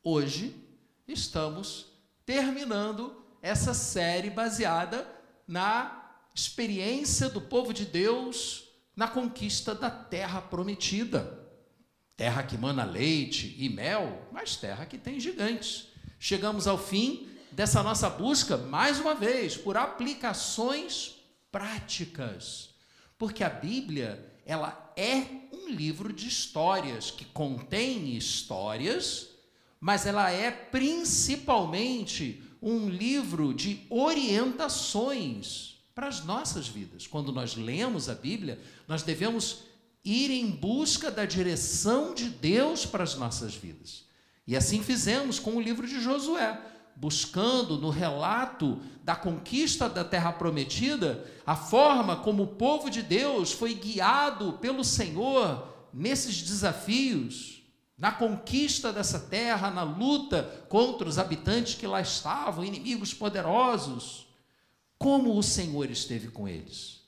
Hoje estamos terminando essa série baseada na experiência do povo de Deus na conquista da terra prometida. Terra que mana leite e mel, mas terra que tem gigantes. Chegamos ao fim dessa nossa busca, mais uma vez, por aplicações práticas. Porque a Bíblia, ela é um livro de histórias, que contém histórias, mas ela é principalmente um livro de orientações para as nossas vidas. Quando nós lemos a Bíblia, nós devemos ir em busca da direção de Deus para as nossas vidas. E assim fizemos com o livro de Josué, buscando no relato da conquista da terra prometida, a forma como o povo de Deus foi guiado pelo Senhor nesses desafios, na conquista dessa terra, na luta contra os habitantes que lá estavam, inimigos poderosos, como o Senhor esteve com eles.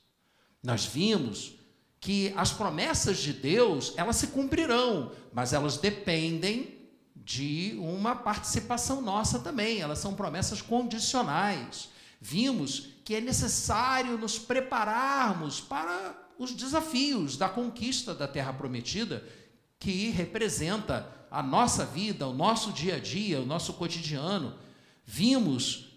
Nós vimos que as promessas de Deus, elas se cumprirão, mas elas dependem de uma participação nossa também, elas são promessas condicionais. Vimos que é necessário nos prepararmos para os desafios da conquista da terra prometida, que representa a nossa vida, o nosso dia a dia, o nosso cotidiano. Vimos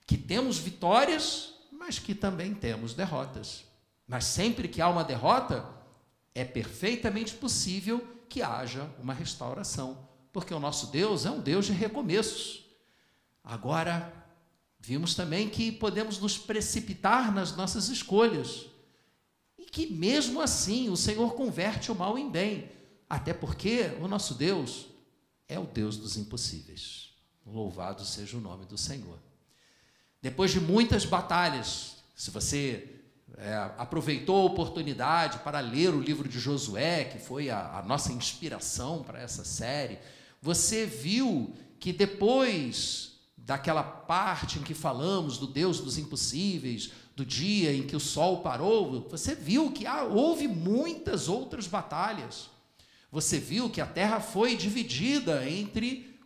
que temos vitórias, mas que também temos derrotas. Mas sempre que há uma derrota, é perfeitamente possível que haja uma restauração, porque o nosso Deus é um Deus de recomeços. Agora, vimos também que podemos nos precipitar nas nossas escolhas, e que mesmo assim o Senhor converte o mal em bem, até porque o nosso Deus é o Deus dos impossíveis. Louvado seja o nome do Senhor. Depois de muitas batalhas, se você aproveitou a oportunidade para ler o livro de Josué, que foi a nossa inspiração para essa série, você viu que depois daquela parte em que falamos do Deus dos impossíveis, do dia em que o sol parou, você viu que houve muitas outras batalhas. Você viu que a terra foi dividida entre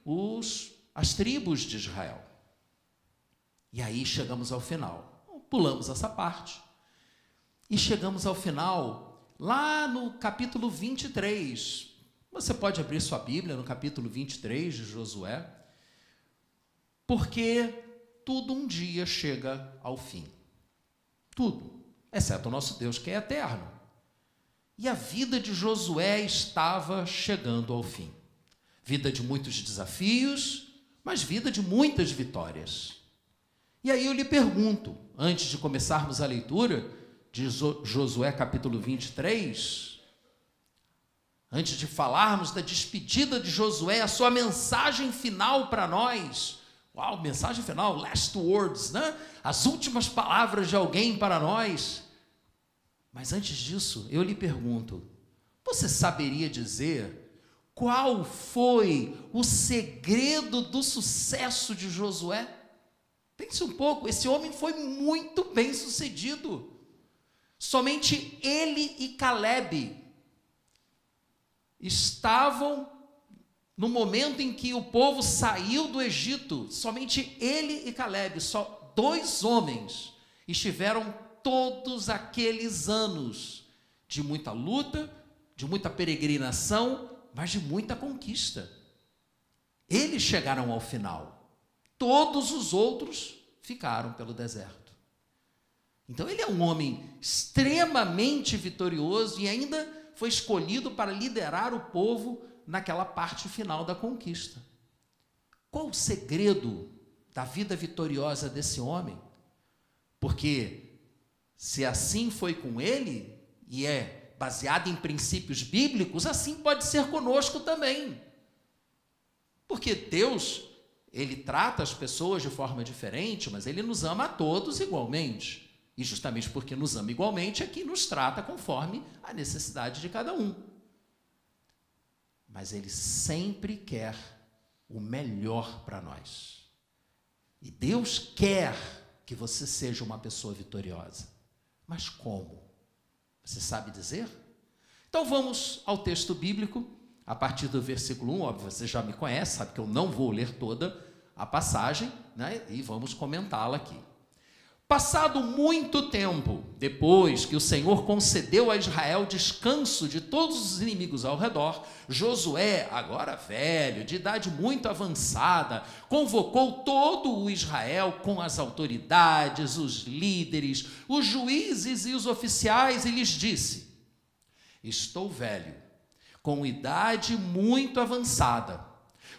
as tribos de Israel. E aí chegamos ao final. Pulamos essa parte. E chegamos ao final, lá no capítulo 23. Você pode abrir sua Bíblia no capítulo 23 de Josué, porque tudo um dia chega ao fim. Tudo, exceto o nosso Deus que é eterno. E a vida de Josué estava chegando ao fim. Vida de muitos desafios, mas vida de muitas vitórias. E aí eu lhe pergunto, antes de começarmos a leitura de Josué capítulo 23, antes de falarmos da despedida de Josué, a sua mensagem final para nós, uau, mensagem final, last words, né? As últimas palavras de alguém para nós. Mas antes disso, eu lhe pergunto, você saberia dizer qual foi o segredo do sucesso de Josué? Pense um pouco, esse homem foi muito bem sucedido. Somente ele e Calebe estavam no momento em que o povo saiu do Egito. Somente ele e Calebe, só 2 homens, estiveram todos aqueles anos de muita luta, de muita peregrinação, mas de muita conquista. Eles chegaram ao final. Todos os outros ficaram pelo deserto. Então ele é um homem extremamente vitorioso e ainda foi escolhido para liderar o povo naquela parte final da conquista. Qual o segredo da vida vitoriosa desse homem? Porque se assim foi com ele, e é baseado em princípios bíblicos, assim pode ser conosco também. Porque Deus, ele trata as pessoas de forma diferente, mas ele nos ama a todos igualmente. E justamente porque nos ama igualmente é que nos trata conforme a necessidade de cada um. Mas ele sempre quer o melhor para nós. E Deus quer que você seja uma pessoa vitoriosa. Mas como? Você sabe dizer? Então vamos ao texto bíblico. a partir do versículo 1, óbvio, você já me conhece, sabe que eu não vou ler toda a passagem, né? E vamos comentá-la aqui. Passado muito tempo, depois que o Senhor concedeu a Israel descanso de todos os inimigos ao redor, Josué, agora velho, de idade muito avançada, convocou todo o Israel com as autoridades, os líderes, os juízes e os oficiais e lhes disse: estou velho, com idade muito avançada.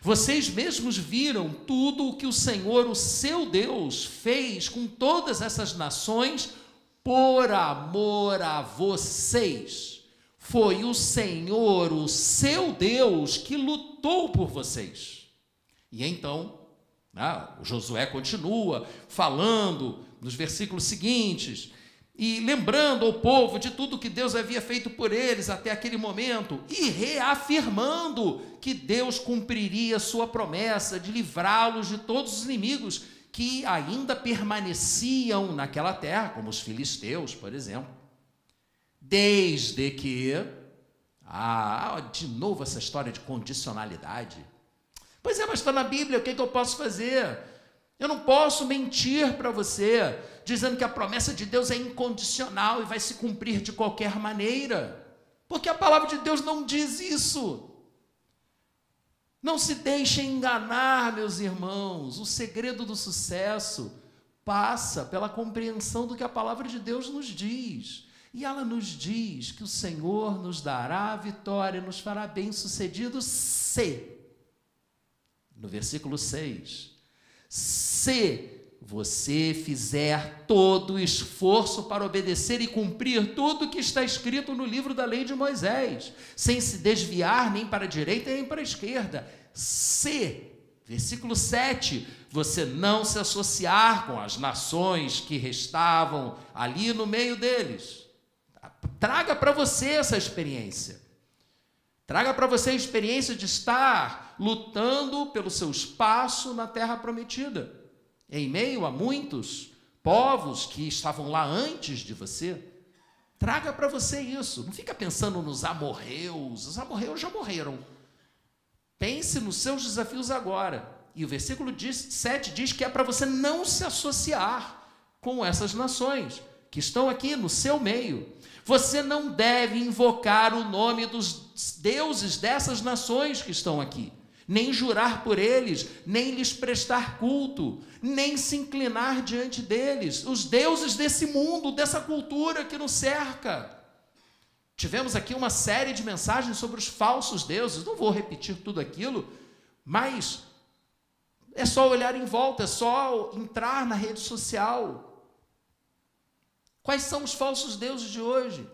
Vocês mesmos viram tudo o que o Senhor, o seu Deus, fez com todas essas nações por amor a vocês. Foi o Senhor, o seu Deus, que lutou por vocês. E então, o Josué continua falando nos versículos seguintes, e lembrando ao povo de tudo que Deus havia feito por eles até aquele momento, e reafirmando que Deus cumpriria sua promessa de livrá-los de todos os inimigos que ainda permaneciam naquela terra, como os filisteus, por exemplo. Desde que... de novo essa história de condicionalidade. Pois é, mas está na Bíblia, o que eu posso fazer? Eu não posso mentir para você, dizendo que a promessa de Deus é incondicional e vai se cumprir de qualquer maneira, porque a palavra de Deus não diz isso. Não se deixem enganar, meus irmãos. O segredo do sucesso passa pela compreensão do que a palavra de Deus nos diz. E ela nos diz que o Senhor nos dará a vitória, nos fará bem-sucedidos se, no versículo 6, se você fizer todo o esforço para obedecer e cumprir tudo o que está escrito no livro da lei de Moisés, sem se desviar nem para a direita nem para a esquerda, se, versículo 7, você não se associar com as nações que restavam ali no meio deles. Traga para você essa experiência. Traga para você a experiência de estar lutando pelo seu espaço na terra prometida, em meio a muitos povos que estavam lá antes de você. Traga para você isso. Não fica pensando nos amorreus. Os amorreus já morreram. Pense nos seus desafios agora. E o versículo 7 diz que é para você não se associar com essas nações que estão aqui no seu meio. Você não deve invocar o nome dos deuses dessas nações que estão aqui, nem jurar por eles, nem lhes prestar culto, nem se inclinar diante deles, os deuses desse mundo, dessa cultura que nos cerca. Tivemos aqui uma série de mensagens sobre os falsos deuses, não vou repetir tudo aquilo, mas é só olhar em volta, é só entrar na rede social. Quais são os falsos deuses de hoje?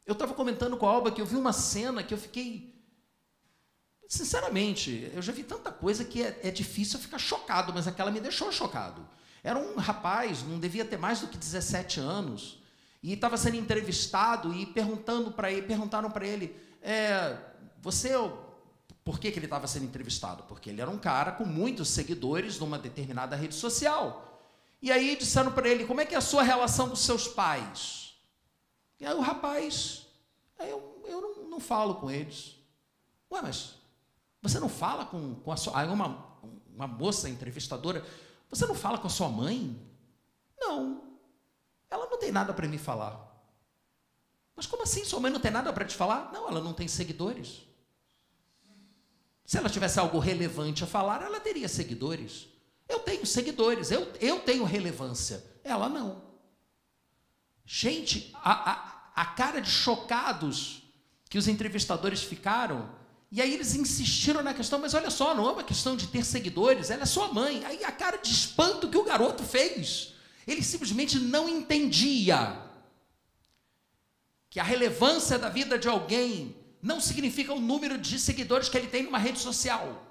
Eu estava comentando com a Alba que eu vi uma cena que eu fiquei... Sinceramente, eu já vi tanta coisa que é difícil eu ficar chocado, mas aquela me deixou chocado. Era um rapaz, não devia ter mais do que 17 anos, e estava sendo entrevistado e perguntaram para ele, por que ele estava sendo entrevistado? Porque ele era um cara com muitos seguidores numa determinada rede social. E aí disseram para ele, como é que é a sua relação com seus pais? E aí o rapaz, eu não falo com eles. Ué, mas você não fala com a sua... Aí uma moça entrevistadora, você não fala com a sua mãe? Não, ela não tem nada para me falar. Mas como assim, sua mãe não tem nada para te falar? Não, ela não tem seguidores. Se ela tivesse algo relevante a falar, ela teria seguidores. Eu tenho seguidores, eu tenho relevância. Ela não. Gente, a cara de chocados que os entrevistadores ficaram, e aí eles insistiram na questão, mas olha só, não é uma questão de ter seguidores, ela é sua mãe. Aí a cara de espanto que o garoto fez. Ele simplesmente não entendia que a relevância da vida de alguém não significa o número de seguidores que ele tem numa rede social.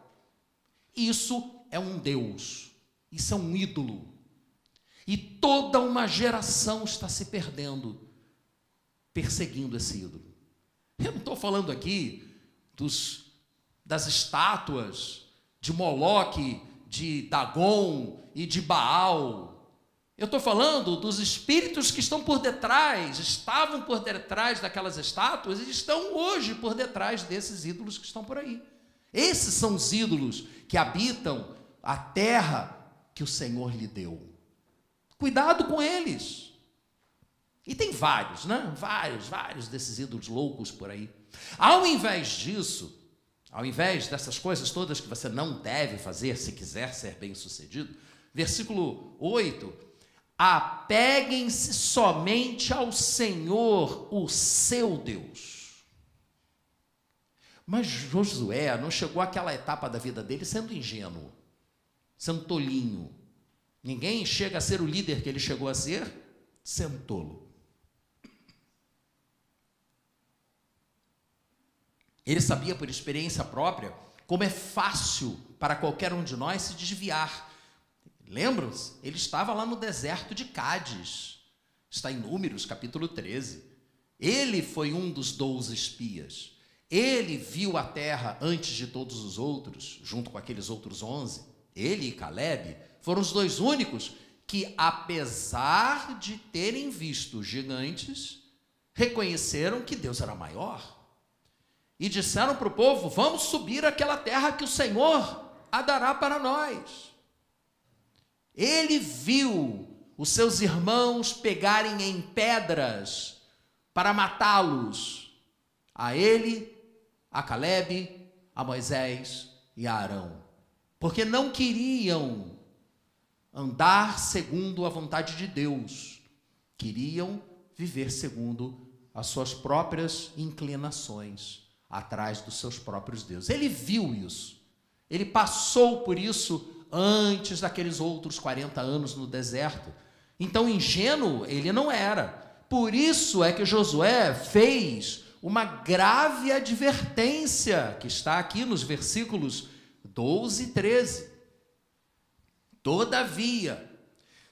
Isso é um Deus, isso é um ídolo. E toda uma geração está se perdendo, perseguindo esse ídolo. Eu não estou falando aqui das estátuas de Moloque, de Dagon e de Baal. Eu estou falando dos espíritos que estão por detrás, estavam por detrás daquelas estátuas e estão hoje por detrás desses ídolos que estão por aí. Esses são os ídolos que habitam a terra que o Senhor lhe deu. Cuidado com eles. E tem vários, né? Vários desses ídolos loucos por aí. Ao invés disso, ao invés dessas coisas todas que você não deve fazer se quiser ser bem-sucedido, versículo 8, apeguem-se somente ao Senhor, o seu Deus. Mas Josué não chegou àquela etapa da vida dele sendo ingênuo, sendo tolinho. Ninguém chega a ser o líder que ele chegou a ser sendo tolo. Ele sabia por experiência própria como é fácil para qualquer um de nós se desviar. Lembram-se? Ele estava lá no deserto de Cádiz. Está em Números, capítulo 13. Ele foi um dos 12 espias. Ele viu a terra antes de todos os outros, junto com aqueles outros 11. Ele e Calebe foram os dois únicos que, apesar de terem visto os gigantes, reconheceram que Deus era maior. E disseram para o povo: vamos subir àquela terra que o Senhor a dará para nós. Ele viu os seus irmãos pegarem em pedras para matá-los, a ele, a Calebe, a Moisés e a Arão, porque não queriam andar segundo a vontade de Deus, queriam viver segundo as suas próprias inclinações, atrás dos seus próprios deuses. Ele viu isso, ele passou por isso antes daqueles outros 40 anos no deserto. Então, ingênuo ele não era. Por isso é que Josué fez uma grave advertência, que está aqui nos versículos 12 e 13. Todavia,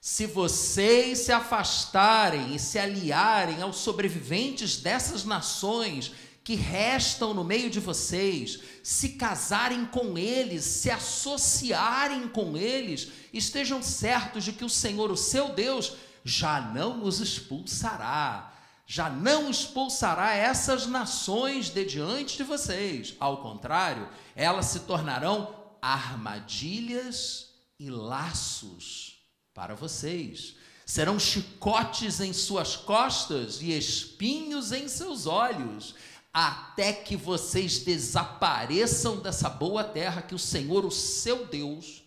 se vocês se afastarem e se aliarem aos sobreviventes dessas nações que restam no meio de vocês, se casarem com eles, se associarem com eles, estejam certos de que o Senhor, o seu Deus, já não os expulsará, já não expulsará essas nações de diante de vocês. Ao contrário, elas se tornarão armadilhas e laços para vocês. Serão chicotes em suas costas e espinhos em seus olhos, até que vocês desapareçam dessa boa terra que o Senhor, o seu Deus,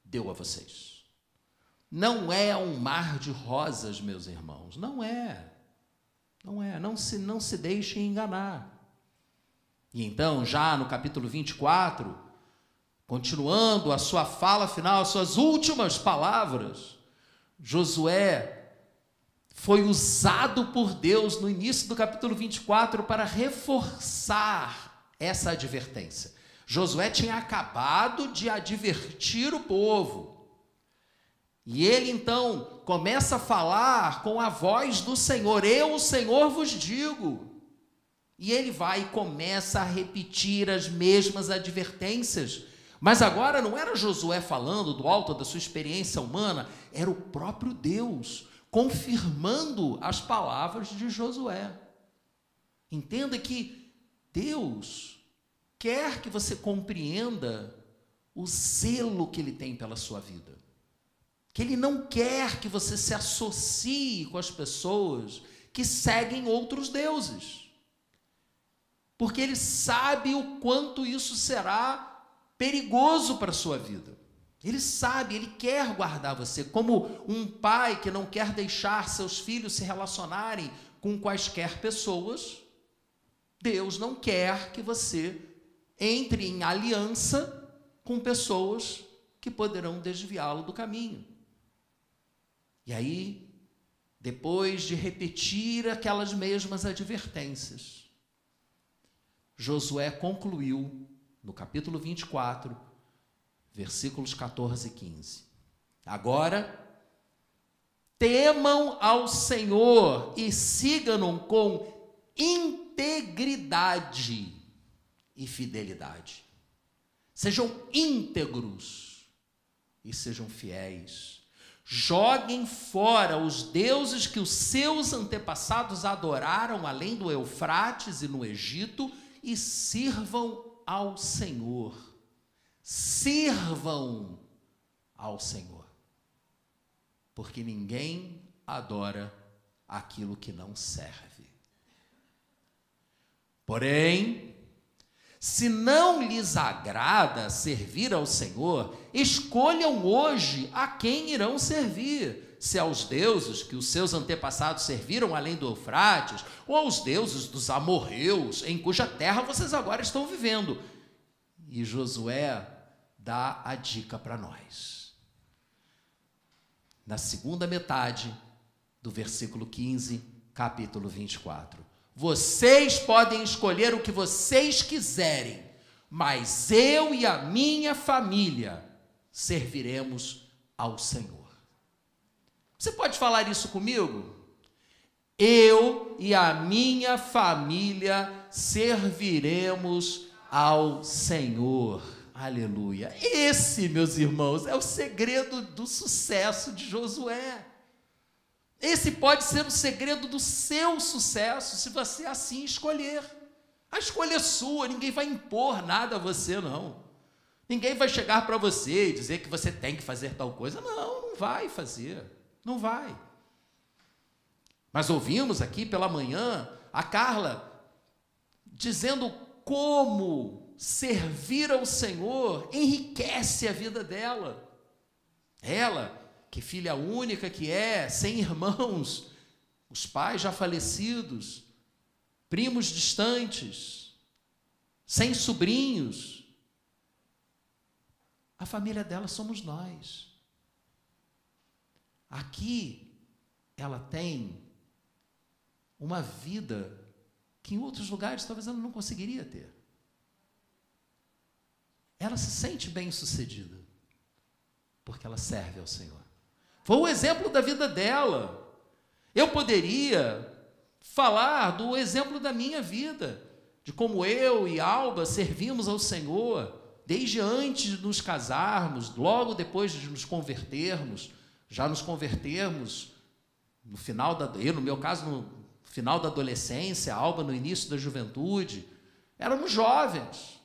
deu a vocês. Não é um mar de rosas, meus irmãos, não é, não se deixem enganar. E então, já no capítulo 24, continuando a sua fala final, as suas últimas palavras, Josué foi usado por Deus no início do capítulo 24 para reforçar essa advertência. Josué tinha acabado de advertir o povo. E ele então começa a falar com a voz do Senhor: eu, o Senhor, vos digo. E ele vai e começa a repetir as mesmas advertências. Mas agora não era Josué falando do alto da sua experiência humana, era o próprio Deus confirmando as palavras de Josué. Entenda que Deus quer que você compreenda o zelo que Ele tem pela sua vida. Que Ele não quer que você se associe com as pessoas que seguem outros deuses. Porque Ele sabe o quanto isso será perigoso para a sua vida. Ele sabe, Ele quer guardar você, como um pai que não quer deixar seus filhos se relacionarem com quaisquer pessoas. Deus não quer que você entre em aliança com pessoas que poderão desviá-lo do caminho. E aí, depois de repetir aquelas mesmas advertências, Josué concluiu no capítulo 24, versículos 14 e 15. Agora, temam ao Senhor e sigam-no com integridade e fidelidade. Sejam íntegros e sejam fiéis. Joguem fora os deuses que os seus antepassados adoraram além do Eufrates e no Egito e sirvam ao Senhor. Sirvam ao Senhor. Porque ninguém adora aquilo que não serve. Porém, se não lhes agrada servir ao Senhor, escolham hoje a quem irão servir, se aos deuses que os seus antepassados serviram além do Eufrates, ou aos deuses dos amorreus, em cuja terra vocês agora estão vivendo. E Josué dá a dica para nós. Na segunda metade do versículo 15, capítulo 24. Vocês podem escolher o que vocês quiserem, mas eu e a minha família serviremos ao Senhor. Você pode falar isso comigo? Eu e a minha família serviremos ao Senhor. Aleluia. Esse, meus irmãos, é o segredo do sucesso de Josué. Esse pode ser o segredo do seu sucesso, se você assim escolher. A escolha é sua, ninguém vai impor nada a você, não. Ninguém vai chegar para você e dizer que você tem que fazer tal coisa. Não, não vai fazer, não vai. Mas ouvimos aqui pela manhã a Carla dizendo como servir ao Senhor enriquece a vida dela. Ela, que filha única que é, sem irmãos, os pais já falecidos, primos distantes, sem sobrinhos. A família dela somos nós. Aqui ela tem uma vida que em outros lugares talvez ela não conseguiria ter. Ela se sente bem-sucedida porque ela serve ao Senhor. Foi o exemplo da vida dela. Eu poderia falar do exemplo da minha vida, de como eu e Alba servimos ao Senhor, desde antes de nos casarmos, logo depois de nos convertermos, já nos convertermos no final eu, no meu caso, no final da adolescência, Alba no início da juventude. Éramos jovens,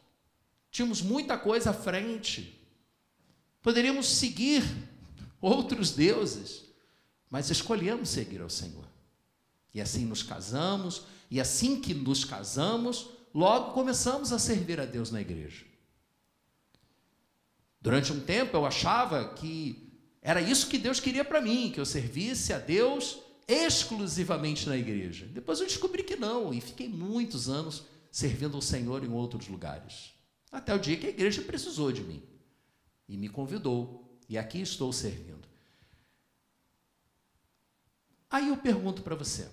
tínhamos muita coisa à frente, poderíamos seguir outros deuses, mas escolhemos seguir ao Senhor. E assim nos casamos, e assim que nos casamos, logo começamos a servir a Deus na igreja. Durante um tempo eu achava que era isso que Deus queria para mim, que eu servisse a Deus exclusivamente na igreja. Depois eu descobri que não, e fiquei muitos anos servindo ao Senhor em outros lugares. Até o dia que a igreja precisou de mim e me convidou. E aqui estou servindo. Aí eu pergunto para você,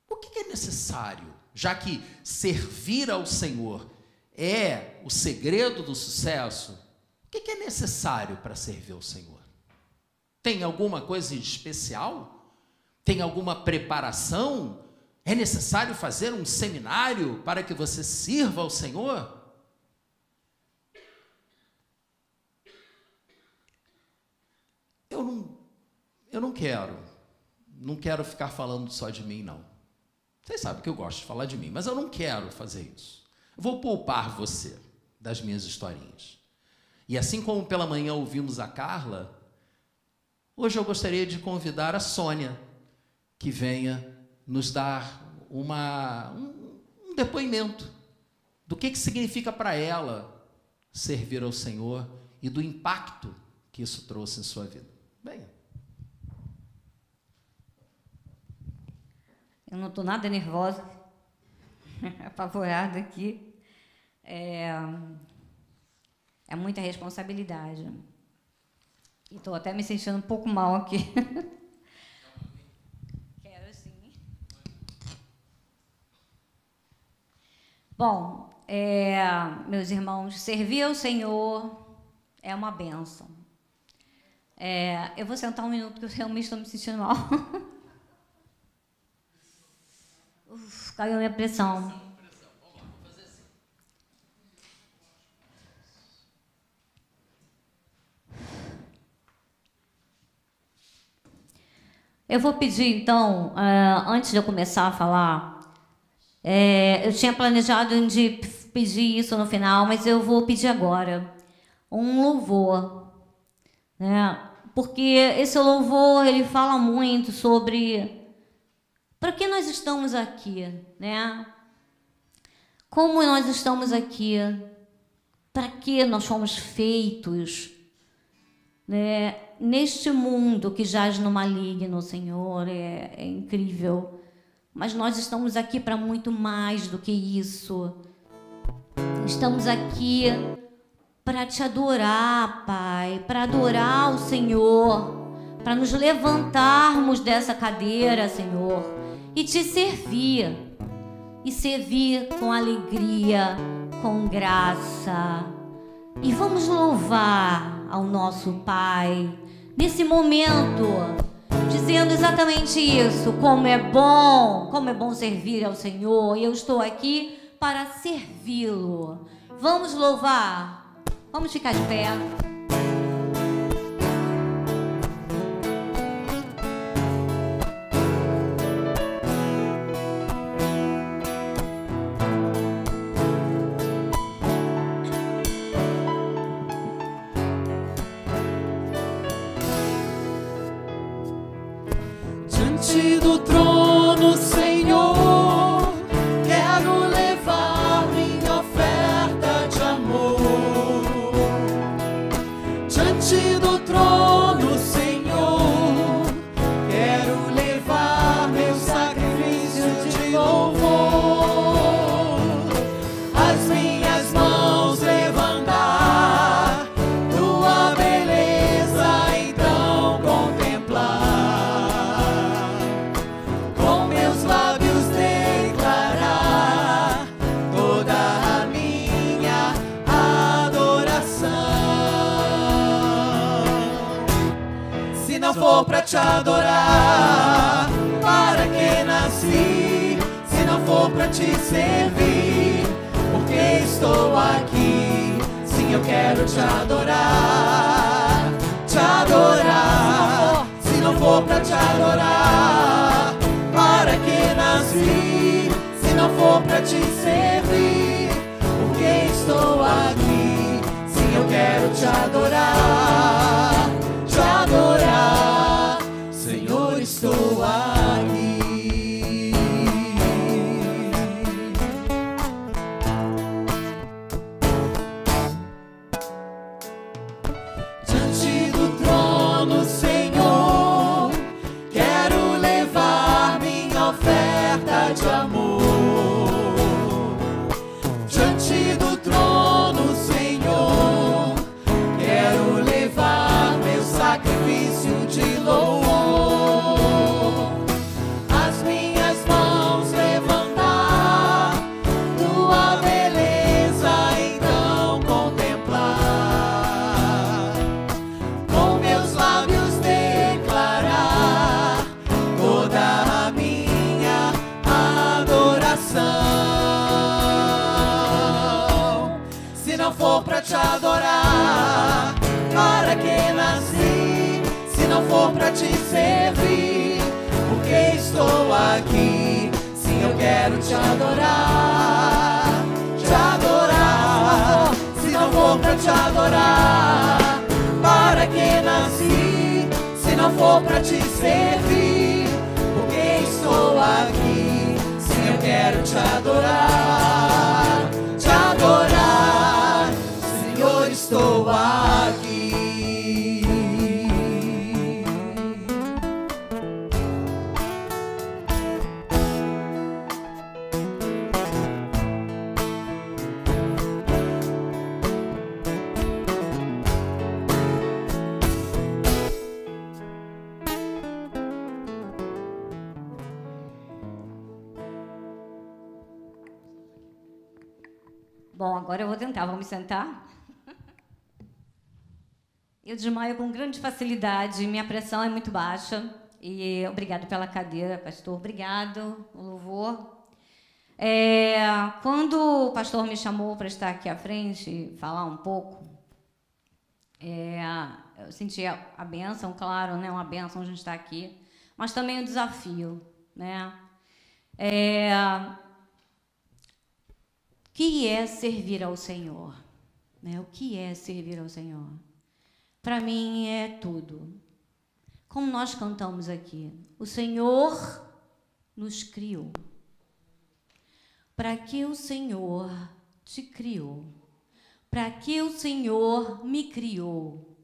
o que é necessário, já que servir ao Senhor é o segredo do sucesso, o que é necessário para servir ao Senhor? Tem alguma coisa especial? Tem alguma preparação? É necessário fazer um seminário para que você sirva ao Senhor? Eu não quero ficar falando só de mim, não. Vocês sabem que eu gosto de falar de mim, mas eu não quero fazer isso. Eu vou poupar você das minhas historinhas. E assim como pela manhã ouvimos a Carla, hoje eu gostaria de convidar a Sônia, que venha nos dar um depoimento do que significa para ela servir ao Senhor e do impacto que isso trouxe em sua vida. Venha. Eu não estou nada nervosa, apavorada aqui. É muita responsabilidade. E estou até me sentindo um pouco mal aqui. Quero sim. Bom, meus irmãos, servir ao Senhor é uma bênção. Eu vou sentar um minuto, porque eu realmente estou me sentindo mal. Caiu a minha pressão. Vamos lá, vou fazer assim. Eu vou pedir, então, antes de eu começar a falar, eu tinha planejado de pedir isso no final, mas eu vou pedir agora um louvor, né? Porque esse louvor, ele fala muito sobre para que nós estamos aqui, né? Como nós estamos aqui, para que nós fomos feitos, né? Neste mundo que jaz no maligno, Senhor, é incrível. Mas nós estamos aqui para muito mais do que isso. Estamos aqui para te adorar, Pai, para adorar o Senhor, para nos levantarmos dessa cadeira, Senhor, e te servir. E servir com alegria, com graça. E vamos louvar ao nosso Pai nesse momento, dizendo exatamente isso, como é bom servir ao Senhor, e eu estou aqui para servi-lo. Vamos louvar, vamos ficar de pé. Diante do trono, Senhor, quero levar minha oferta de amor. Diante do trono, Senhor, quero levar meu sacrifício de louvor. As minhas mãos levantar, tua beleza então contemplar. Se não for pra te adorar, para que nasci? Se não for pra te servir, porque estou aqui? Sim, eu quero te adorar, te adorar. Se não for pra te adorar, para que nasci? Se não for pra te servir, porque estou aqui? Sim, eu quero te adorar, te adorar, Senhor, estou aqui. Diante do trono, Senhor, quero levar minha oferta de amor. Diante do trono, Senhor, quero levar meu sacrifício de louvor. As minhas mãos levantar, tua beleza então contemplar. Com meus lábios declarar toda a minha adoração. Se não for pra te adorar, para que nasci? Se não for pra te servir, porque estou aqui? Sim, eu quero te adorar, te adorar. Se não for pra te adorar, para que nasci? Se não for pra te servir, porque estou aqui? Sim, eu quero te adorar, te adorar. Senhor, estou aqui. Bom, agora eu vou tentar. Vamos sentar? Eu desmaio com grande facilidade, minha pressão é muito baixa. E obrigado pela cadeira, pastor. Obrigado, o louvor. Quando o pastor me chamou para estar aqui à frente e falar um pouco, eu senti a bênção, claro, né? Uma bênção a gente estar aqui. mas também um desafio, né? O que é servir ao Senhor? Né? O que é servir ao Senhor? Para mim é tudo. Como nós cantamos aqui, o Senhor nos criou. Para que o Senhor te criou? Para que o Senhor me criou?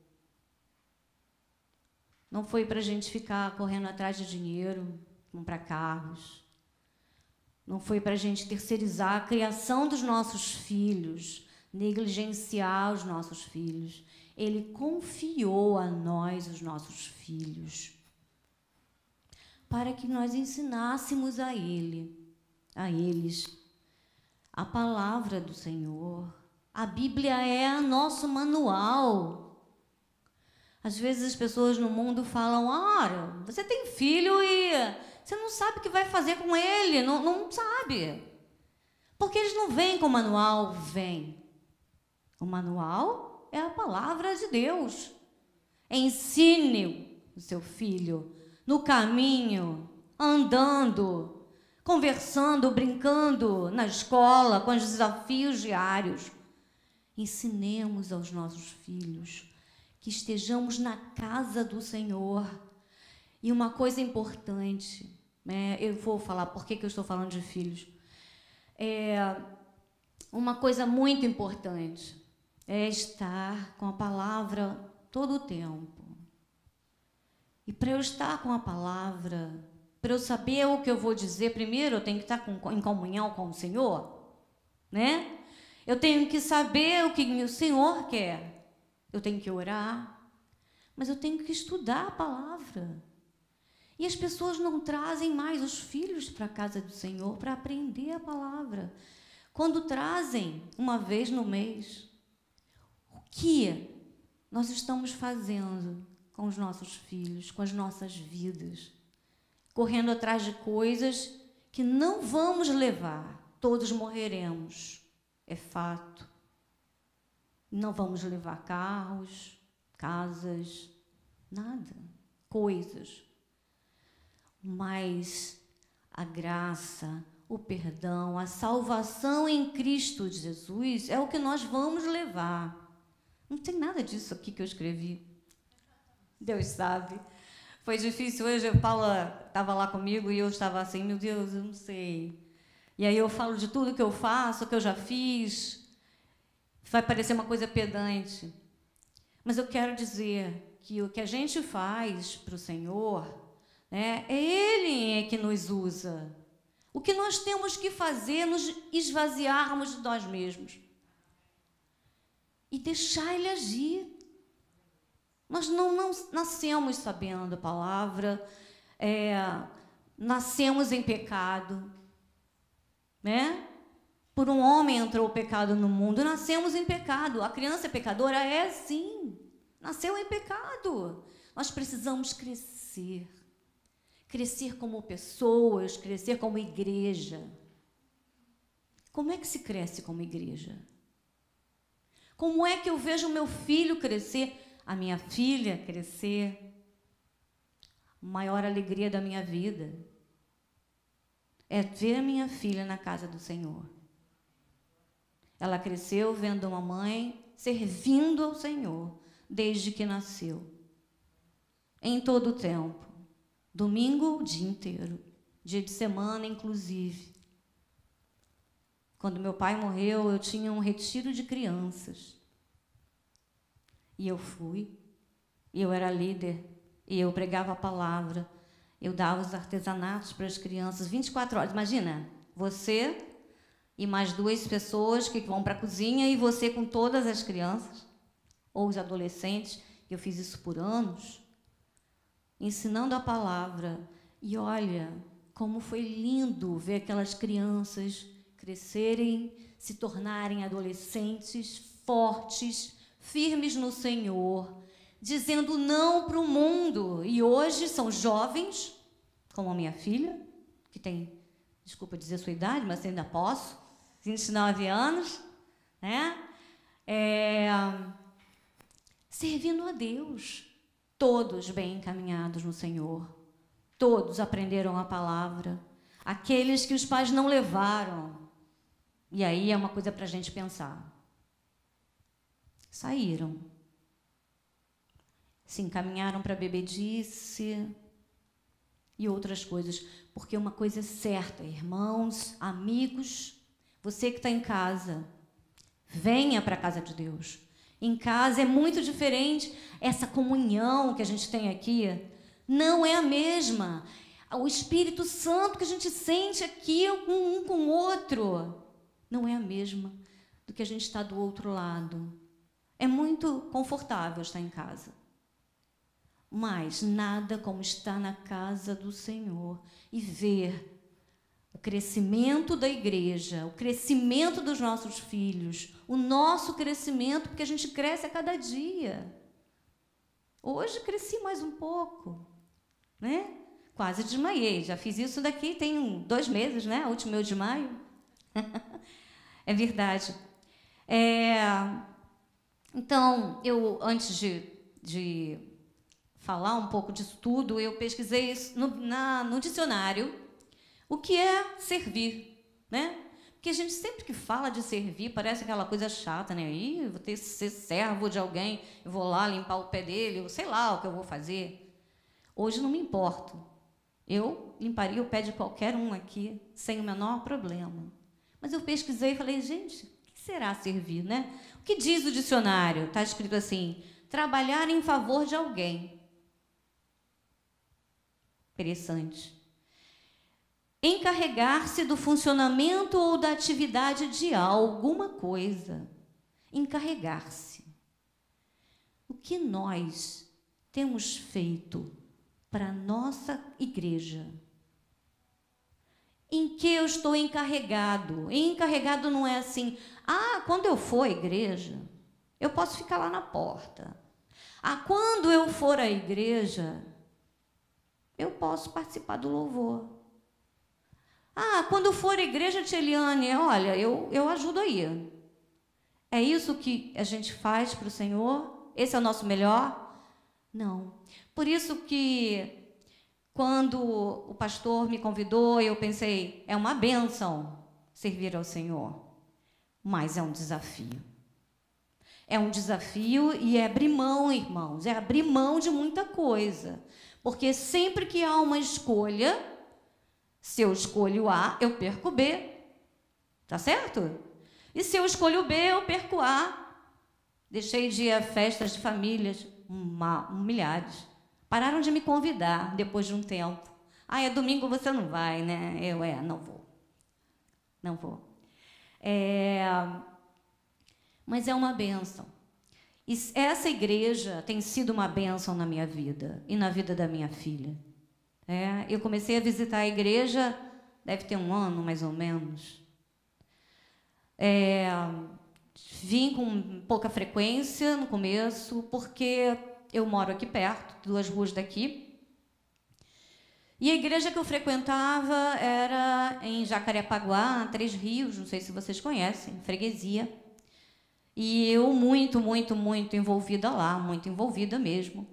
Não foi para a gente ficar correndo atrás de dinheiro, comprar carros. Não foi para a gente terceirizar a criação dos nossos filhos, negligenciar os nossos filhos. Ele confiou a nós os nossos filhos para que nós ensinássemos a eles, a palavra do Senhor. A Bíblia é nosso manual. Às vezes as pessoas no mundo falam: ora, você tem filho e você não sabe o que vai fazer com ele, não sabe. Porque eles não vêm com o manual, vêm. O manual é a palavra de Deus. Ensine o seu filho no caminho, andando, conversando, brincando, na escola, com os desafios diários. Ensinemos aos nossos filhos que estejamos na casa do Senhor. E uma coisa importante, né? Eu vou falar por que eu estou falando de filhos. Uma coisa muito importante é estar com a palavra todo o tempo. E para eu estar com a palavra, para eu saber o que eu vou dizer, primeiro eu tenho que estar em comunhão com o Senhor, né? Eu tenho que saber o que o Senhor quer. Eu tenho que orar, mas eu tenho que estudar a palavra. E as pessoas não trazem mais os filhos para a casa do Senhor para aprender a palavra. Quando trazem uma vez no mês, o que nós estamos fazendo com os nossos filhos, com as nossas vidas? Correndo atrás de coisas que não vamos levar. Todos morreremos, é fato. Não vamos levar carros, casas, nada, coisas. Mas a graça, o perdão, a salvação em Cristo Jesus é o que nós vamos levar. Não tem nada disso aqui que eu escrevi. Deus sabe. Foi difícil hoje, a Paula estava lá comigo e eu estava assim, meu Deus, eu não sei. E aí eu falo de tudo que eu faço, que eu já fiz. Vai parecer uma coisa pedante. Mas eu quero dizer que o que a gente faz para o Senhor, né, é Ele que nos usa. O que nós temos que fazer é nos esvaziarmos de nós mesmos e deixar Ele agir. Nós não nascemos sabendo a palavra, nascemos em pecado, né? Por um homem entrou o pecado no mundo, nascemos em pecado. A criança é pecadora? É, sim. Nasceu em pecado. Nós precisamos crescer. Crescer como pessoas, crescer como igreja. Como é que se cresce como igreja? Como é que eu vejo o meu filho crescer, a minha filha crescer? A maior alegria da minha vida é ver a minha filha na casa do Senhor. Ela cresceu vendo uma mãe servindo ao Senhor desde que nasceu. Em todo o tempo. Domingo, o dia inteiro. Dia de semana, inclusive. Quando meu pai morreu, eu tinha um retiro de crianças. E eu fui. E eu era líder. E eu pregava a palavra. Eu dava os artesanatos para as crianças 24 horas. Imagina, você e mais 2 pessoas que vão para a cozinha e você com todas as crianças, ou os adolescentes. Eu fiz isso por anos, ensinando a palavra. E olha, como foi lindo ver aquelas crianças crescerem, se tornarem adolescentes fortes, firmes no Senhor, dizendo não para o mundo. E hoje são jovens, como a minha filha, que tem, desculpa dizer a sua idade, mas ainda posso, 29 anos, né? Servindo a Deus, todos bem encaminhados no Senhor. Todos aprenderam a palavra. Aqueles que os pais não levaram. E aí é uma coisa para a gente pensar. Saíram. Se encaminharam para a bebedice e outras coisas. Porque uma coisa é certa, irmãos, amigos, você que está em casa, venha para a casa de Deus. Em casa é muito diferente. Essa comunhão que a gente tem aqui não é a mesma. O Espírito Santo que a gente sente aqui um com o outro não é a mesma do que a gente está do outro lado. É muito confortável estar em casa. Mas nada como estar na casa do Senhor e ver o crescimento da igreja, o crescimento dos nossos filhos, o nosso crescimento, porque a gente cresce a cada dia. Hoje cresci mais um pouco, né? Quase desmaiei, já fiz isso daqui tem 2 meses, né? O último mês de maio. É verdade. Então, eu, antes de falar um pouco disso tudo, eu pesquisei isso no dicionário. O que é servir, né? Porque a gente sempre que fala de servir, parece aquela coisa chata, né? Ih, eu vou ter que ser servo de alguém, eu vou lá limpar o pé dele, eu sei lá o que eu vou fazer. Hoje não me importo. Eu limparia o pé de qualquer um aqui, sem o menor problema. Mas eu pesquisei e falei, gente, o que será servir, né? O que diz o dicionário? Está escrito assim, trabalhar em favor de alguém. Interessante. Encarregar-se do funcionamento ou da atividade de alguma coisa. Encarregar-se. O que nós temos feito para a nossa igreja? Em que eu estou encarregado? E encarregado não é assim, quando eu for à igreja, eu posso ficar lá na porta. Quando eu for à igreja, eu posso participar do louvor. Quando for à igreja, tia Eliane, olha, eu ajudo aí. É isso que a gente faz para o Senhor? Esse é o nosso melhor? Não. Por isso que, quando o pastor me convidou, eu pensei, é uma bênção servir ao Senhor, mas é um desafio. É um desafio e é abrir mão, irmãos, é abrir mão de muita coisa. Porque sempre que há uma escolha, se eu escolho A, eu perco B. Tá certo? E se eu escolho B, eu perco A. Deixei de ir a festas de famílias, milhares. Pararam de me convidar depois de um tempo. É domingo, você não vai, né? Não vou. Não vou. Mas é uma bênção. E essa igreja tem sido uma bênção na minha vida e na vida da minha filha. Eu comecei a visitar a igreja, deve ter 1 ano, mais ou menos. Vim com pouca frequência no começo, porque eu moro aqui perto, 2 ruas daqui. E a igreja que eu frequentava era em Jacarepaguá, 3 Rios, não sei se vocês conhecem, freguesia. E eu muito envolvida lá, muito envolvida mesmo.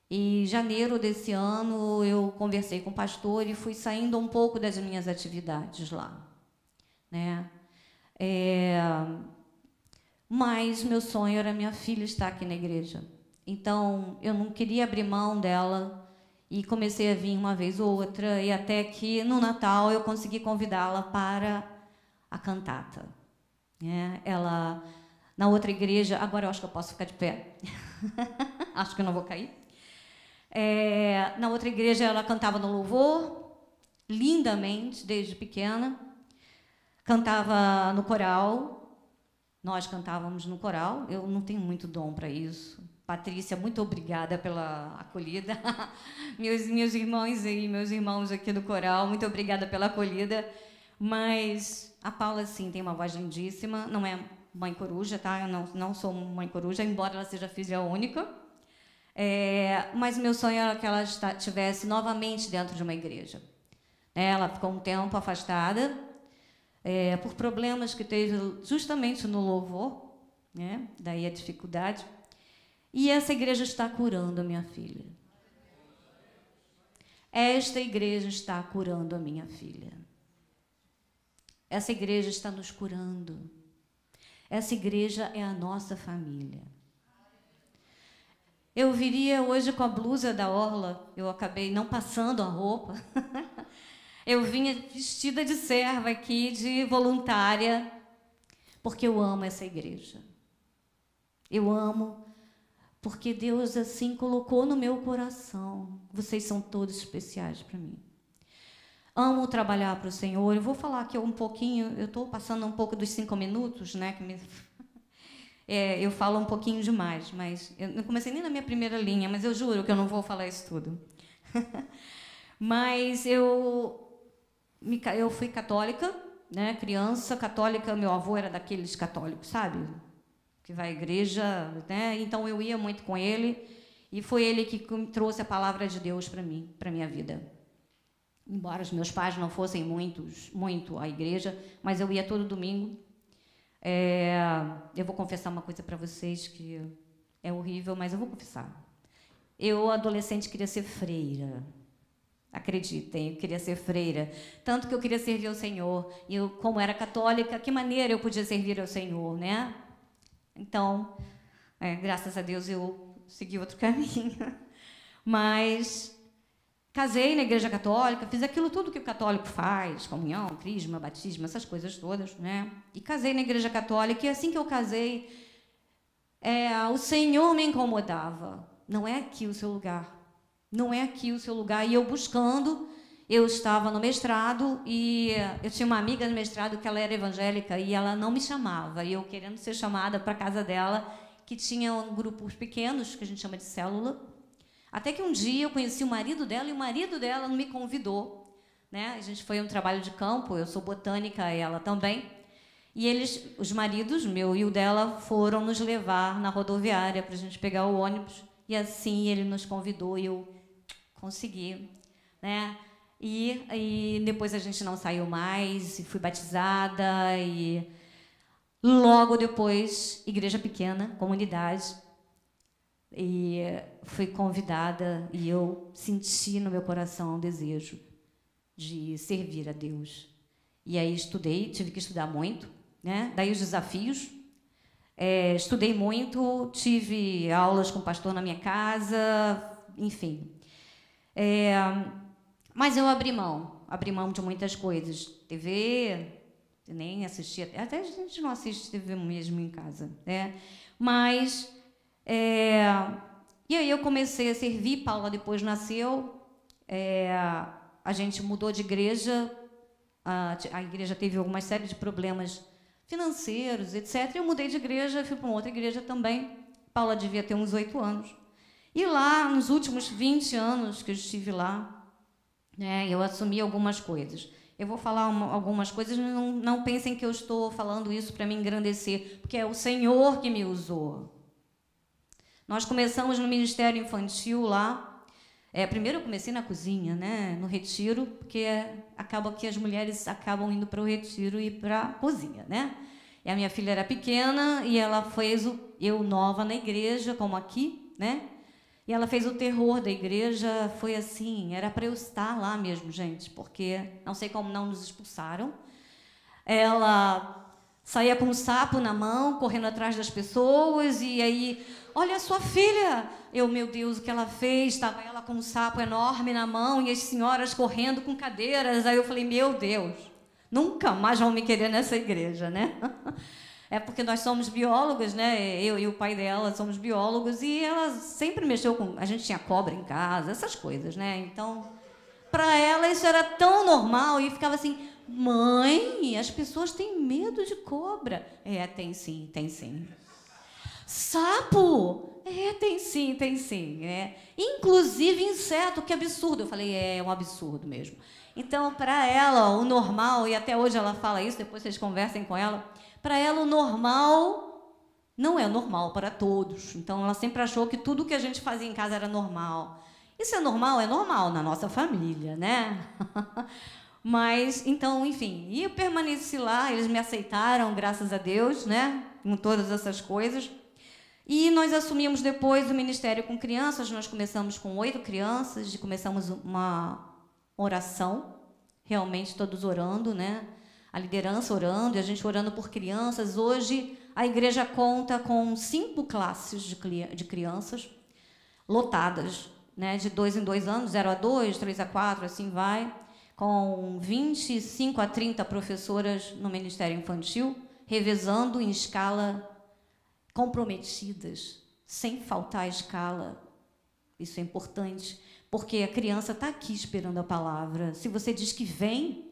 E em janeiro desse ano eu conversei com o pastor e fui saindo um pouco das minhas atividades lá, né? Mas meu sonho era minha filha estar aqui na igreja. Então eu não queria abrir mão dela e comecei a vir uma vez ou outra e até que no Natal eu consegui convidá-la para a cantata. Ela na outra igreja, agora eu acho que eu posso ficar de pé. Acho que eu não vou cair. Na outra igreja ela cantava no louvor, lindamente, desde pequena. Cantava no coral. Nós cantávamos no coral. Eu não tenho muito dom para isso. Patrícia, muito obrigada pela acolhida. meus irmãos e meus irmãos aqui do coral, muito obrigada pela acolhida. Mas a Paula, sim, tem uma voz lindíssima. Não é mãe coruja, tá? Eu não sou mãe coruja, embora ela seja filha única. Mas meu sonho era que ela estivesse novamente dentro de uma igreja. Ela ficou um tempo afastada por problemas que teve justamente no louvor, né? Daí a dificuldade. E essa igreja está curando a minha filha. esta igreja está curando a minha filha. Essa igreja está nos curando. Essa igreja é a nossa família. Eu viria hoje com a blusa da Orla, eu acabei não passando a roupa. Eu vinha vestida de serva aqui, de voluntária, porque eu amo essa igreja. Eu amo porque Deus assim colocou no meu coração. Vocês são todos especiais para mim. Amo trabalhar para o Senhor. Eu vou falar aqui um pouquinho, eu estou passando um pouco dos 5 minutos, né? Eu falo um pouquinho demais, mas eu não comecei nem na minha primeira linha, mas eu juro que eu não vou falar isso tudo. Mas eu fui católica, né? Criança católica, meu avô era daqueles católicos, sabe? Que vai à igreja, né? Então eu ia muito com ele e foi ele que trouxe a palavra de Deus para mim, para minha vida. Embora os meus pais não fossem muito à igreja, mas eu ia todo domingo. Eu vou confessar uma coisa para vocês que é horrível, mas eu vou confessar. Eu, adolescente, queria ser freira. Acreditem, eu queria ser freira. Tanto que eu queria servir ao Senhor. E eu, como era católica, que maneira eu podia servir ao Senhor, né? Então, graças a Deus, eu segui outro caminho. Mas casei na igreja católica, fiz aquilo tudo que o católico faz, comunhão, crisma, batismo, essas coisas todas, né? E casei na igreja católica, e assim que eu casei, o Senhor me incomodava. Não é aqui o seu lugar. Não é aqui o seu lugar. E eu buscando, eu estava no mestrado, e eu tinha uma amiga no mestrado que ela era evangélica, e ela não me chamava, e eu querendo ser chamada para a casa dela, que tinha grupos pequenos, que a gente chama de célula. Até que um dia eu conheci o marido dela, e o marido dela me convidou, né? A gente foi a um trabalho de campo, eu sou botânica, ela também. E os maridos, meu e o dela, foram nos levar na rodoviária para a gente pegar o ônibus. E assim ele nos convidou e eu consegui, né? E depois a gente não saiu mais, e fui batizada, e logo depois, igreja pequena, comunidade. E fui convidada e eu senti no meu coração um desejo de servir a Deus. E aí estudei, tive que estudar muito, né? Daí os desafios. Estudei muito, tive aulas com o pastor na minha casa, enfim. Mas eu abri mão de muitas coisas. TV, nem assistia, até a gente não assiste TV mesmo em casa, né? Mas e aí eu comecei a servir, Paula depois nasceu, a gente mudou de igreja, a igreja teve alguma série de problemas financeiros, etc. Eu mudei de igreja, fui para uma outra igreja também. Paula devia ter uns 8 anos. E lá, nos últimos 20 anos que eu estive lá, né, eu assumi algumas coisas. Eu vou falar algumas coisas, não pensem que eu estou falando isso para me engrandecer, porque é o Senhor que me usou. Nós começamos no ministério infantil lá. Primeiro eu comecei na cozinha, né, no retiro, porque acaba que as mulheres acabam indo para o retiro e para a cozinha, né? E a minha filha era pequena e ela fez eu nova na igreja, como aqui, né? E ela fez o terror da igreja, foi assim, era para eu estar lá mesmo, gente, porque não sei como não nos expulsaram. Ela saía com um sapo na mão, correndo atrás das pessoas, e aí, olha a sua filha! Eu, meu Deus, o que ela fez? Estava ela com um sapo enorme na mão e as senhoras correndo com cadeiras. Aí eu falei, meu Deus, nunca mais vão me querer nessa igreja, né? É porque nós somos biólogas, né? Eu e o pai dela somos biólogos, e ela sempre mexeu com... A gente tinha cobra em casa, essas coisas, né? Então, para ela isso era tão normal, e ficava assim... Mãe, as pessoas têm medo de cobra. Tem sim, tem sim. Sapo? Tem sim, tem sim. Inclusive inseto, que absurdo. Eu falei, é um absurdo mesmo. Então, para ela, o normal, e até hoje ela fala isso, depois vocês conversem com ela, para ela o normal não é normal para todos. Então, ela sempre achou que tudo que a gente fazia em casa era normal. Isso é normal na nossa família, né? Mas, então, enfim, e eu permaneci lá, eles me aceitaram, graças a Deus, né? Com todas essas coisas. E nós assumimos depois o ministério com crianças. Nós começamos com 8 crianças e começamos uma oração, realmente todos orando, né? A liderança orando e a gente orando por crianças. Hoje a igreja conta com 5 classes de crianças lotadas, né? De 2 em 2 anos, 0 a 2, 3 a 4, assim vai, com 25 a 30 professoras no Ministério Infantil, revezando em escala, comprometidas, sem faltar a escala. Isso é importante, porque a criança está aqui esperando a palavra. Se você diz que vem,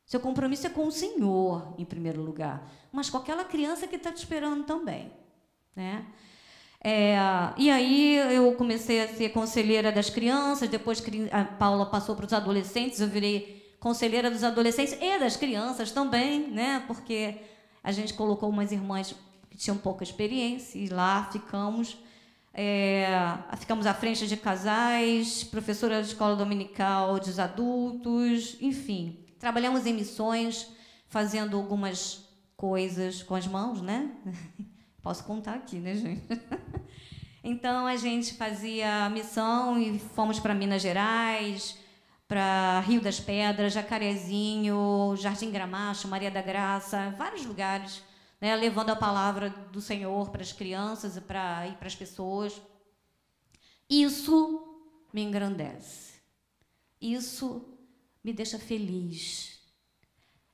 seu compromisso é com o Senhor, em primeiro lugar, mas com aquela criança que está te esperando também, né? E aí eu comecei a ser conselheira das crianças, depois a Paula passou para os adolescentes, eu virei conselheira dos adolescentes e das crianças também, né? Porque a gente colocou umas irmãs que tinham pouca experiência e lá ficamos à frente de casais, professora de escola dominical dos adultos, enfim, trabalhamos em missões, fazendo algumas coisas com as mãos, né? Posso contar aqui, né, gente? Então, a gente fazia missão e fomos para Minas Gerais, para Rio das Pedras, Jacarezinho, Jardim Gramacho, Maria da Graça, vários lugares, né, levando a palavra do Senhor para as crianças e para as pessoas. Isso me engrandece. Isso me deixa feliz.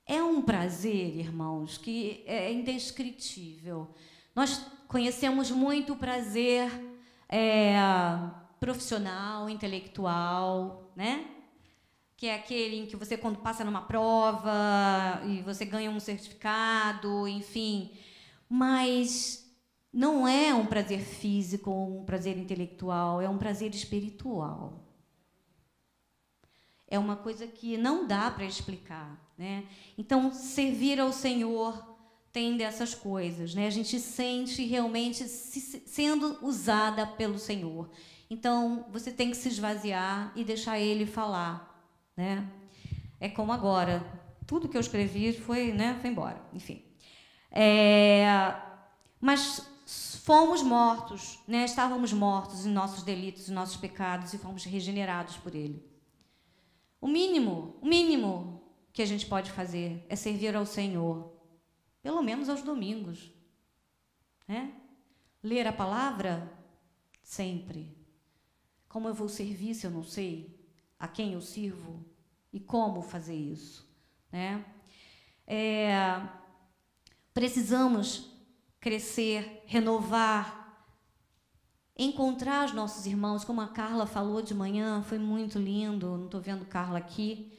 É um prazer, irmãos, que é indescritível. Nós conhecemos muito o prazer profissional, intelectual, né? Que é aquele em que você, quando passa numa prova e você ganha um certificado, enfim. Mas não é um prazer físico ou um prazer intelectual, é um prazer espiritual. É uma coisa que não dá para explicar, né? Então, servir ao Senhor tem dessas coisas, né? A gente sente realmente sendo usada pelo Senhor. Então, você tem que se esvaziar e deixar Ele falar, né? É como agora. Tudo que eu escrevi foi embora. Enfim. Mas fomos mortos, né? Estávamos mortos em nossos delitos, em nossos pecados, e fomos regenerados por Ele. O mínimo que a gente pode fazer é servir ao Senhor, pelo menos aos domingos, né? Ler a palavra sempre. Como eu vou servir se eu não sei a quem eu sirvo e como fazer isso, né? Precisamos crescer, renovar, encontrar os nossos irmãos, como a Carla falou de manhã, foi muito lindo. Não estou vendo Carla aqui.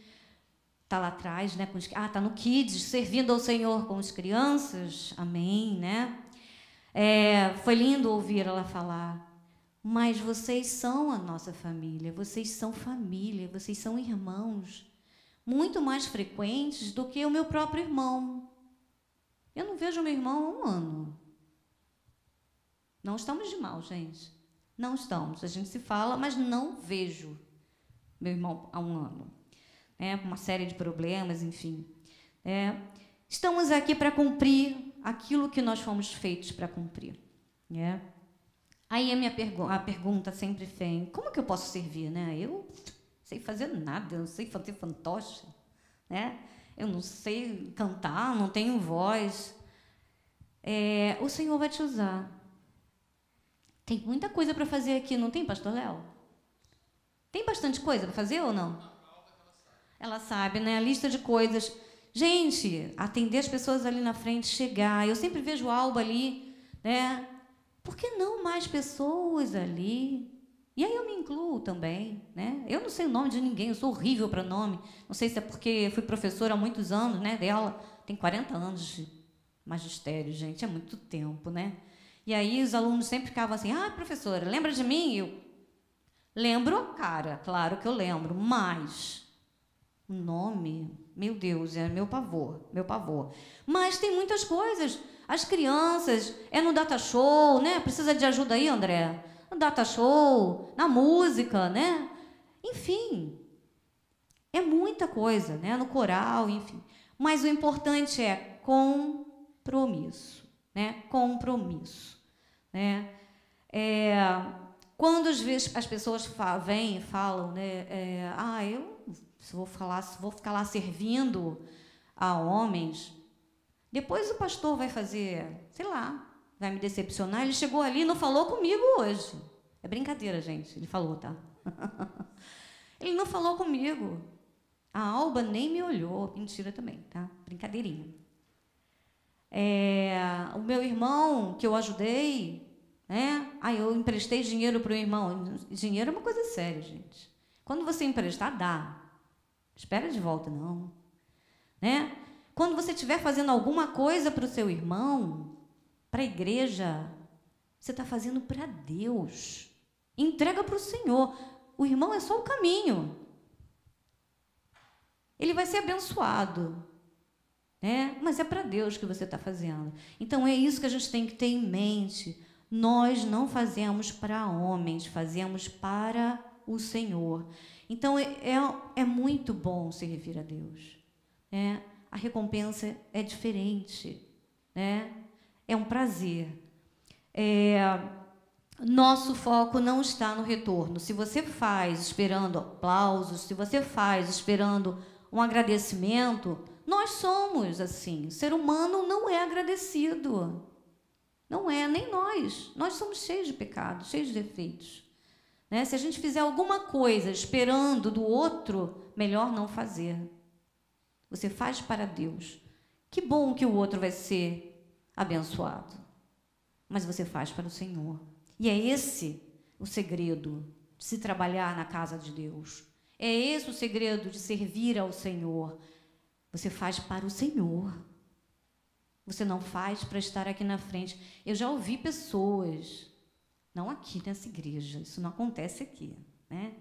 Está lá atrás, né? Está no Kids, servindo ao Senhor com as crianças. Amém, né? Foi lindo ouvir ela falar. Mas vocês são a nossa família, vocês são família, vocês são irmãos, muito mais frequentes do que o meu próprio irmão. Eu não vejo meu irmão há 1 ano. Não estamos de mal, gente. Não estamos. A gente se fala, mas não vejo meu irmão há 1 ano. Uma série de problemas, enfim. Estamos aqui para cumprir aquilo que nós fomos feitos para cumprir. Aí a pergunta sempre vem: como que eu posso servir? Né? Eu não sei fazer nada, eu não sei fazer fantoche, né? Eu não sei cantar, não tenho voz. O Senhor vai te usar. Tem muita coisa para fazer aqui, não tem, pastor Léo? Tem bastante coisa para fazer ou não? Ela sabe, né? A lista de coisas. Gente, atender as pessoas ali na frente, chegar. Eu sempre vejo o Alba ali, né? Por que não mais pessoas ali? E aí eu me incluo também, né? Eu não sei o nome de ninguém, eu sou horrível para nome. Não sei se é porque fui professora há muitos anos, né? Dela tem 40 anos de magistério, gente, é muito tempo, né? E aí os alunos sempre ficavam assim: professora, lembra de mim? Eu lembro, cara, claro que eu lembro, mas o nome, meu Deus, é meu pavor, meu pavor. Mas tem muitas coisas. As crianças, no data show, né? Precisa de ajuda aí, André? No data show, na música, né? Enfim, é muita coisa, né? No coral, enfim. Mas o importante é compromisso, né? Compromisso, né? Quando às vezes as pessoas vêm e falam, né? Eu vou ficar lá servindo a homens, depois o pastor vai fazer, sei lá, vai me decepcionar. Ele chegou ali e não falou comigo hoje. É brincadeira, gente. Ele falou, tá? Ele não falou comigo. A Alba nem me olhou. Mentira também, tá? Brincadeirinha. O meu irmão, que eu ajudei, né? Eu emprestei dinheiro para o irmão. Dinheiro é uma coisa séria, gente. Quando você emprestar, dá. Espera de volta, não. Né? Quando você estiver fazendo alguma coisa para o seu irmão, para a igreja, você está fazendo para Deus. Entrega para o Senhor. O irmão é só o caminho. Ele vai ser abençoado, né? Mas é para Deus que você está fazendo. Então, é isso que a gente tem que ter em mente. Nós não fazemos para homens, fazemos para o Senhor. Então, é muito bom servir a Deus. Né? A recompensa é diferente, né? É um prazer. Nosso foco não está no retorno. Se você faz esperando aplausos, se você faz esperando um agradecimento, nós somos assim. O ser humano não é agradecido. Não é, nem nós. Nós somos cheios de pecados, cheios de defeitos. Né? Se a gente fizer alguma coisa esperando do outro, melhor não fazer. Você faz para Deus. Que bom que o outro vai ser abençoado. Mas você faz para o Senhor. E é esse o segredo de se trabalhar na casa de Deus. É esse o segredo de servir ao Senhor. Você faz para o Senhor. Você não faz para estar aqui na frente. Eu já ouvi pessoas, não aqui nessa igreja, isso não acontece aqui, né?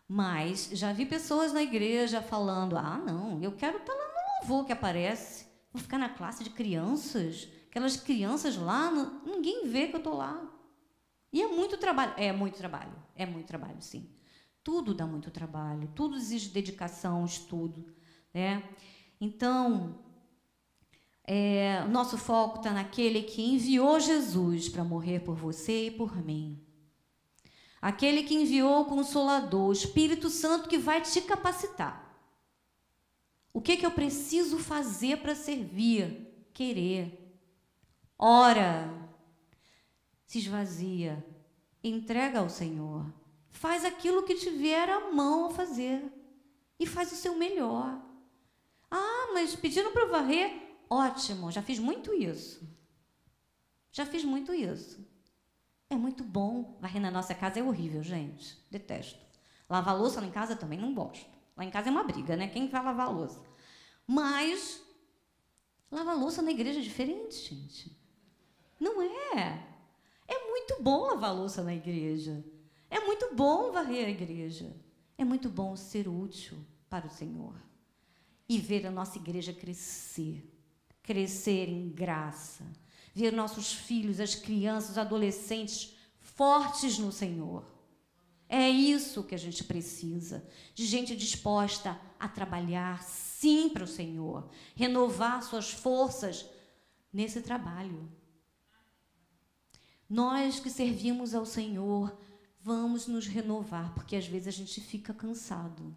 Mas já vi pessoas na igreja falando, não, eu quero estar lá no louvor que aparece. Vou ficar na classe de crianças. Aquelas crianças lá, ninguém vê que eu estou lá. E é muito trabalho. É muito trabalho, sim. Tudo dá muito trabalho, tudo exige dedicação, estudo, né? Então, nosso foco está naquele que enviou Jesus para morrer por você e por mim. Aquele que enviou o Consolador, o Espírito Santo que vai te capacitar. O que eu preciso fazer para servir? Querer. Ora, se esvazia, entrega ao Senhor. Faz aquilo que tiver à mão a fazer. E faz o seu melhor. Mas pediram para varrer? Ótimo, já fiz muito isso. É muito bom. Varrer na nossa casa é horrível, gente. Detesto. Lavar louça lá em casa também não gosto. Lá em casa é uma briga, né? Quem vai lavar a louça? Mas lavar louça na igreja é diferente, gente. Não é? É muito bom lavar louça na igreja. É muito bom varrer a igreja. É muito bom ser útil para o Senhor. E ver a nossa igreja crescer. Crescer em graça. Ver nossos filhos, as crianças, os adolescentes fortes no Senhor. É isso que a gente precisa. De gente disposta a trabalhar, sim, para o Senhor. Renovar suas forças nesse trabalho. Nós que servimos ao Senhor, vamos nos renovar, porque às vezes a gente fica cansado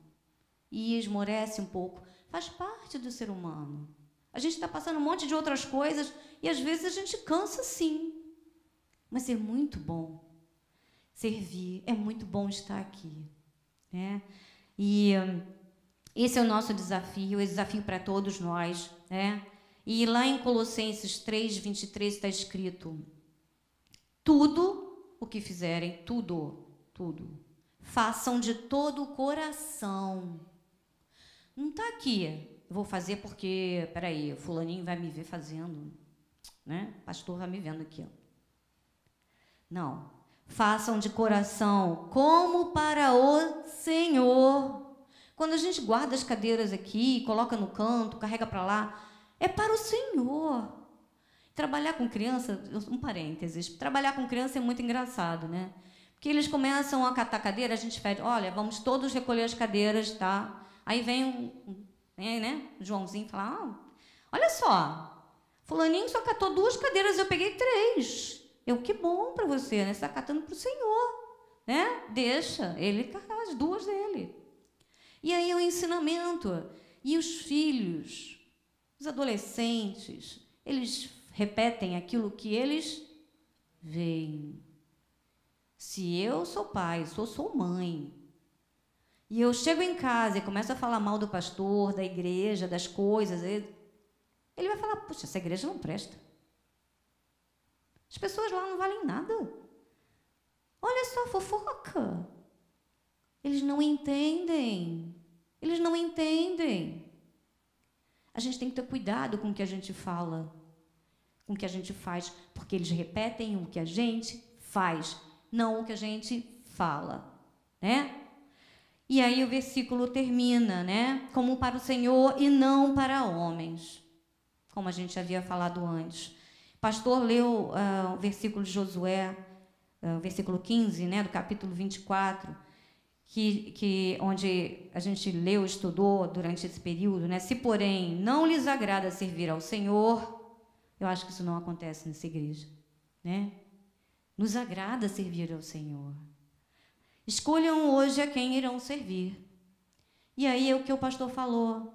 e esmorece um pouco. Faz parte do ser humano. A gente está passando um monte de outras coisas e às vezes a gente cansa, sim. Mas é muito bom servir, é muito bom estar aqui, né? E esse é o nosso desafio, é desafio para todos nós, né? E lá em Colossenses 3:23 está escrito: tudo o que fizerem, tudo, façam de todo o coração. Não está aqui, vou fazer porque, peraí, fulaninho vai me ver fazendo, né? Pastor vai me vendo aqui. Não, façam de coração, como para o Senhor. Quando a gente guarda as cadeiras aqui, coloca no canto, carrega para lá, é para o Senhor. Trabalhar com criança, um parênteses, trabalhar com criança é muito engraçado, né? Porque eles começam a catar cadeira, a gente pede, olha, vamos todos recolher as cadeiras, tá? Aí vem né, Joãozinho e fala, olha só, fulaninho só catou 2 cadeiras, eu peguei 3. Que bom para você, né? Você está catando para o Senhor, né? Deixa ele carregar as duas dele. E aí o ensinamento. E os filhos, os adolescentes, eles repetem aquilo que eles veem. Se eu sou pai, sou mãe, e eu chego em casa e começo a falar mal do pastor, da igreja, das coisas, ele vai falar, puxa, essa igreja não presta. As pessoas lá não valem nada. Olha só a fofoca. Eles não entendem. Eles não entendem. A gente tem que ter cuidado com o que a gente fala, com o que a gente faz, porque eles repetem o que a gente faz, não o que a gente fala, né? E aí o versículo termina, né? Como para o Senhor e não para homens, como a gente havia falado antes. O pastor leu o versículo de Josué, versículo 15, né, do capítulo 24, onde a gente leu, estudou durante esse período, né? Se, porém, não lhes agrada servir ao Senhor, eu acho que isso não acontece nessa igreja, né? Nos agrada servir ao Senhor. Escolham hoje a quem irão servir. E aí é o que o pastor falou.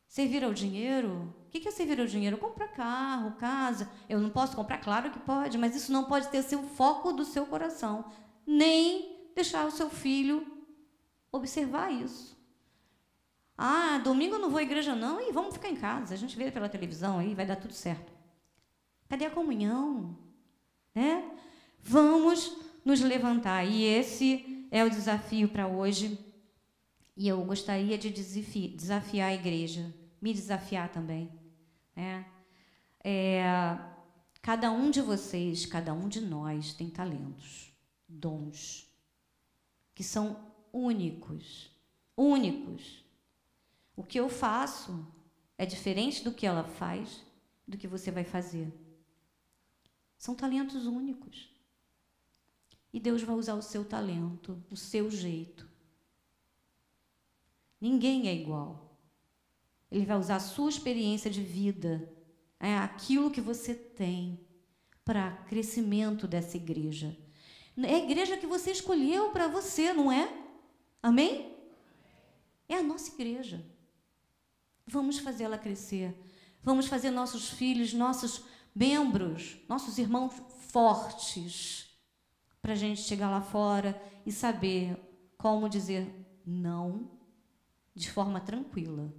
Servir ao dinheiro? O que é servir ao dinheiro? Comprar carro, casa. Eu não posso comprar? Claro que pode, mas isso não pode ter sido o foco do seu coração. Nem deixar o seu filho observar isso. Ah, domingo eu não vou à igreja não, e vamos ficar em casa. A gente vê pela televisão aí, vai dar tudo certo. Cadê a comunhão? Né? Vamos nos levantar. E esse é o desafio para hoje. E eu gostaria de desafiar a igreja, me desafiar também, né? Cada um de vocês, cada um de nós tem talentos, dons, que são únicos, únicos. O que eu faço é diferente do que ela faz, do que você vai fazer. São talentos únicos. E Deus vai usar o seu talento, o seu jeito. Ninguém é igual. Ele vai usar a sua experiência de vida, aquilo que você tem, para crescimento dessa igreja. É a igreja que você escolheu para você, não é? Amém? É a nossa igreja. Vamos fazê-la crescer. Vamos fazer nossos filhos, nossos membros, nossos irmãos fortes, para a gente chegar lá fora e saber como dizer não de forma tranquila,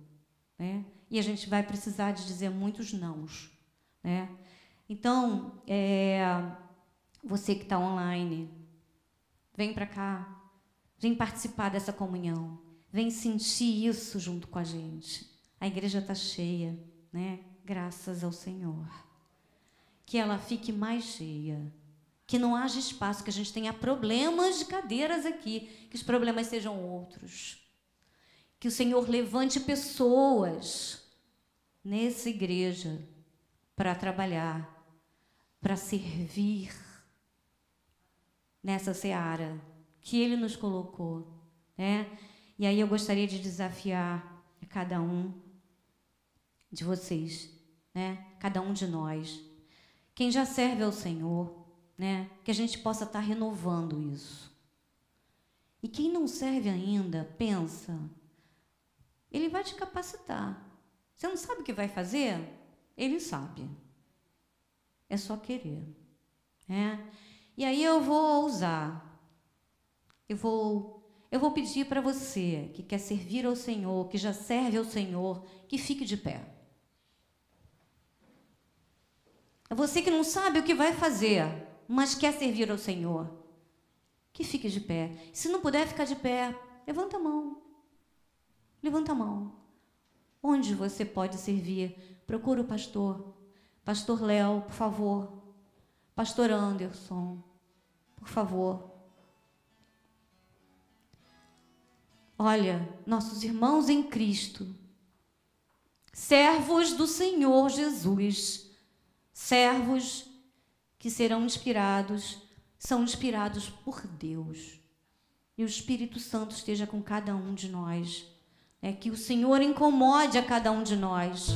né? E a gente vai precisar de dizer muitos nãos, né? Então, você que está online, vem para cá, vem participar dessa comunhão, vem sentir isso junto com a gente. A igreja está cheia, né? Graças ao Senhor. Que ela fique mais cheia, que não haja espaço, que a gente tenha problemas de cadeiras aqui, que os problemas sejam outros. Que o Senhor levante pessoas nessa igreja para trabalhar, para servir nessa seara que Ele nos colocou, né? E aí eu gostaria de desafiar a cada um de vocês, né? Cada um de nós, quem já serve ao Senhor, né? Que a gente possa estar renovando isso. E quem não serve ainda, pensa, Ele vai te capacitar. Você não sabe o que vai fazer? Ele sabe. É só querer, né? E aí eu vou ousar. Eu vou pedir para você que quer servir ao Senhor, que já serve ao Senhor, que fique de pé. É você que não sabe o que vai fazer, mas quer servir ao Senhor, que fique de pé. Se não puder ficar de pé, levanta a mão. Levanta a mão. Onde você pode servir? Procura o pastor. Pastor Léo, por favor. Pastor Anderson, por favor. Olha, nossos irmãos em Cristo, servos do Senhor Jesus, servos que serão inspirados, são inspirados por Deus. E o Espírito Santo esteja com cada um de nós. Que o Senhor incomode a cada um de nós,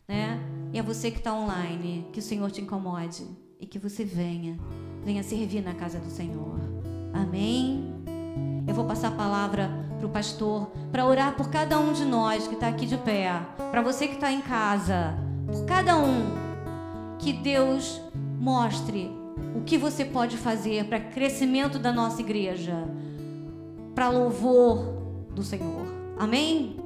né? E é você que está online, que o Senhor te incomode. e que você venha servir na casa do Senhor. Amém? Eu vou passar a palavra para o pastor, para orar por cada um de nós que está aqui de pé, para você que está em casa, por cada um, que Deus mostre o que você pode fazer para crescimento da nossa igreja, para louvor do Senhor. Amém?